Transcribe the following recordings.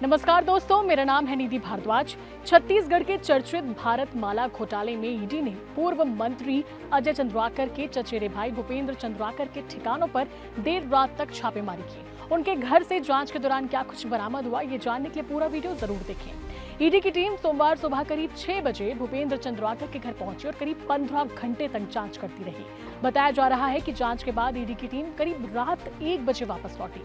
नमस्कार दोस्तों, मेरा नाम है निधि भारद्वाज। छत्तीसगढ़ के चर्चित भारत माला घोटाले में ईडी ने पूर्व मंत्री अजय चंद्राकर के चचेरे भाई भूपेंद्र चंद्राकर के ठिकानों पर देर रात तक छापेमारी की। उनके घर से जांच के दौरान क्या कुछ बरामद हुआ, ये जानने के लिए पूरा वीडियो जरूर देखें। ईडी की टीम सोमवार सुबह करीब 6 बजे भूपेंद्र चंद्राकर के घर पहुंची और करीब 15 घंटे तक जांच करती रही। बताया जा रहा है कि जांच के बाद ईडी की टीम करीब रात 1 बजे वापस लौटी।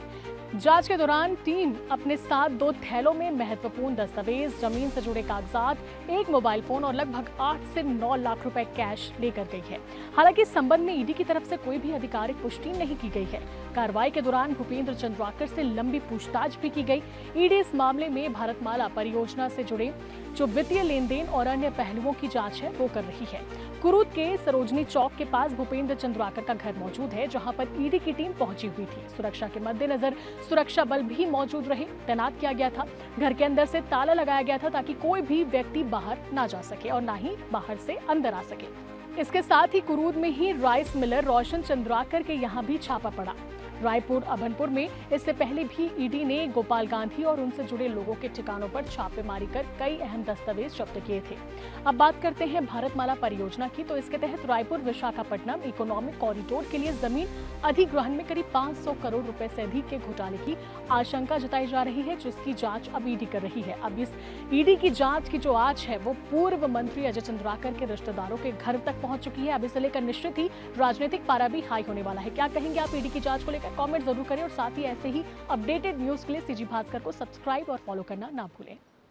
जांच के दौरान टीम अपने साथ 2 थैलों में महत्वपूर्ण दस्तावेज, जमीन से जुड़े कागजात, एक मोबाइल फोन और लगभग 8 से 9 लाख रुपए कैश लेकर गई है। हालांकि इस संबंध में ईडी की तरफ से कोई भी आधिकारिक पुष्टि नहीं की गई है। कार्रवाई के दौरान भूपेंद्र चंद्राकर से लंबी पूछताछ भी की गई। ईडी इस मामले में भारतमाला परियोजना से जुड़े जो वित्तीय लेन देन और अन्य पहलुओं की जांच है वो कर रही है। कुरूद के सरोजनी चौक के पास भूपेंद्र चंद्राकर का घर मौजूद है, जहां पर ईडी की टीम पहुंची हुई थी। सुरक्षा के मद्देनजर सुरक्षा बल भी मौजूद रहे, तैनात किया गया था। घर के अंदर से ताला लगाया गया था ताकि कोई भी व्यक्ति बाहर ना जा सके और ना ही बाहर से अंदर आ सके। इसके साथ ही कुरूद में ही राइस मिलर रोशन चंद्राकर के यहाँ भी छापा पड़ा। रायपुर अभनपुर में इससे पहले भी ईडी ने गोपाल गांधी और उनसे जुड़े लोगों के ठिकानों पर छापेमारी कर कई अहम दस्तावेज जब्त किए थे। अब बात करते हैं भारतमाला परियोजना की, तो इसके तहत रायपुर विशाखापट्टनम इकोनॉमिक कॉरिडोर के लिए जमीन अधिग्रहण में करीब 500 करोड़ रुपए से अधिक के घोटाले की आशंका जताई जा रही है, जिसकी जांच अब ईडी कर रही है। अब इस ईडी की जांच की जो आज है वो पूर्व मंत्री अजय चंद्राकर के रिश्तेदारों के घर तक पहुंच चुकी है। अब इसे लेकर निश्चित ही राजनीतिक पारा भी हाई होने वाला है। क्या कहेंगे आप ईडी की जांच को लेकर? कमेंट जरूर करें और साथ ही ऐसे ही अपडेटेड न्यूज के लिए सीजी भास्कर को सब्सक्राइब और फॉलो करना ना भूलें।